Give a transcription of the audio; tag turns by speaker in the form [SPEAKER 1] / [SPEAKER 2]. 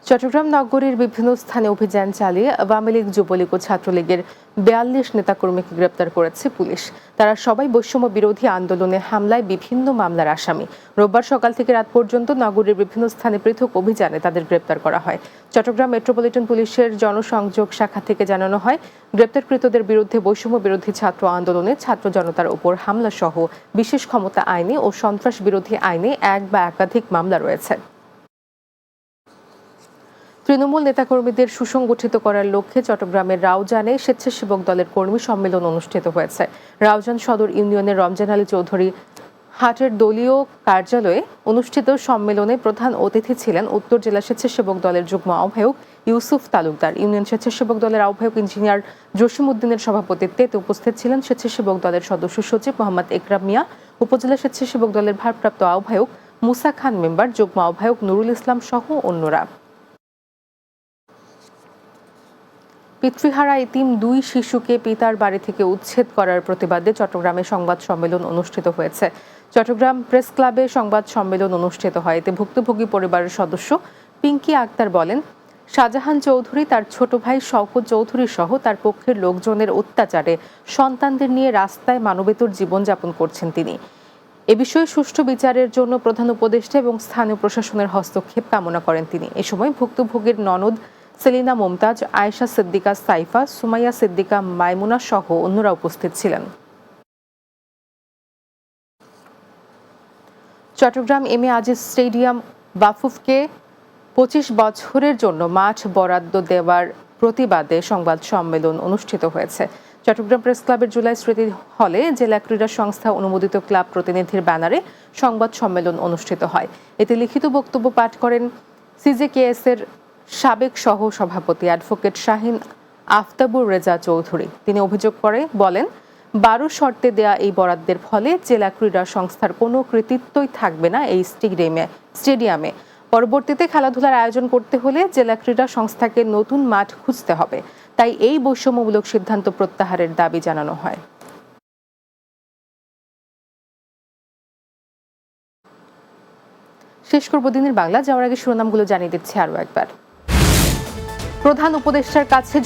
[SPEAKER 1] চট্টগ্রাম নগরীর বিভিন্ন স্থানে অভিযান চালিয়ে আওয়ামী লীগ, যুবলীগ ও ছাত্রলীগের ৪২ নেতাকর্মীকে গ্রেপ্তার করেছে পুলিশ। তারা সবাই বৈষম্য বিরোধী আন্দোলনে হামলায় বিভিন্ন মামলার আসামি। রোববার সকাল থেকে রাত পর্যন্ত নগরীর বিভিন্ন স্থানে পৃথক অভিযানে তাদের গ্রেপ্তার করা হয়। চট্টগ্রাম মেট্রোপলিটন পুলিশের জনসংযোগ শাখা থেকে জানানো হয়, গ্রেপ্তারকৃতদের বিরুদ্ধে বৈষম্য বিরোধী ছাত্র আন্দোলনে ছাত্র জনতার উপর হামলা সহ বিশেষ ক্ষমতা আইনে ও সন্ত্রাস বিরোধী আইনে এক বা একাধিক মামলা রয়েছে। তৃণমূল নেতাকর্মীদের সুসংগঠিত করার লক্ষ্যে চট্টগ্রামের রাউজানে স্বেচ্ছাসেবক দলের কর্মী সম্মেলন অনুষ্ঠিত হয়েছে। রাউজান সদর ইউনিয়নের রমজান আলী চৌধুরী হাটের দলীয় কার্যালয়ে অনুষ্ঠিত সম্মেলনে প্রধান অতিথি ছিলেন উত্তর জেলা স্বেচ্ছাসেবক দলের যুগ্ম আহ্বায়ক ইউসুফ তালুকদার। ইউনিয়ন স্বেচ্ছাসেবক দলের আহ্বায়ক ইঞ্জিনিয়ার জসিম উদ্দিনের সভাপতিত্বে এতে উপস্থিত ছিলেন স্বেচ্ছাসেবক দলের সদস্য সচিব মোহাম্মদ একরাম মিয়া, উপজেলা স্বেচ্ছাসেবক দলের ভারপ্রাপ্ত আহ্বায়ক মুসা খান মেম্বার, যুগ্ম আহ্বায়ক নুরুল ইসলাম সহ অন্যরা। পিতৃহারা এতিম ২ শিশুকে পিতার বাড়ি থেকে উচ্ছেদ করার প্রতিবাদে চট্টগ্রামে সংবাদ সম্মেলন অনুষ্ঠিত হয়েছে। চট্টগ্রাম প্রেস ক্লাবে সংবাদ সম্মেলন অনুষ্ঠিত হয়। এতে ভুক্তভোগী পরিবারের সদস্য পিঙ্কি আক্তার বলেন, শাহজাহান চৌধুরী তার ছোট ভাই শওকত চৌধুরী সহ তার পক্ষের লোকজনের অত্যাচারে সন্তানদের নিয়ে রাস্তায় মানবেতর জীবনযাপন করছেন তিনি। এ বিষয়ে সুষ্ঠু বিচারের জন্য প্রধান উপদেষ্টা এবং স্থানীয় প্রশাসনের হস্তক্ষেপ কামনা করেন তিনি। এ সময় ভুক্তভোগীর ননদ সেলিনা মুমতাজ, আয়েশা সিদ্দিকা সাইফা, সুমাইয়া সিদ্দিকা মাইমুনা সহ অন্যরা উপস্থিত ছিলেন। Chittagong M A Aziz stadium বাফুফকে ২৫ বছরের জন্য মাঠ বরাদ্দ দেওয়ার প্রতিবাদে সংবাদ সম্মেলন অনুষ্ঠিত হয়েছে। চট্টগ্রাম প্রেস ক্লাবের জুলাই স্মৃতি হলে জেলা ক্রীড়া সংস্থা অনুমোদিত ক্লাব প্রতিনিধির ব্যানারে সংবাদ সম্মেলন অনুষ্ঠিত হয়। এতে লিখিত বক্তব্য পাঠ করেন সিজেকেএস এর সাবেক সহ সভাপতি অ্যাডভোকেট শাহিন আফতাবুর রেজা চৌধুরী। তিনি অভিযোগ করে বলেন, ১২ শর্তে দেয়া এই বরাদ্দের ফলে জেলা ক্রীড়া সংস্থার কোনো কৃতিত্বই থাকবে না এই স্টেডিয়ামে। পরবর্তীতে খেলাধুলার আয়োজন করতে হলে জেলা ক্রীড়া সংস্থাকে নতুন মাঠ খুঁজতে হবে। তাই এই বৈষম্যমূলক সিদ্ধান্ত প্রত্যাহারের দাবি জানানো হয়। শেষ করব দিনের বাংলা। যাওয়ার আগে শিরোনামগুলো জানিয়ে দিচ্ছি আরও একবার। প্রধান উপদেষ্টার কাছে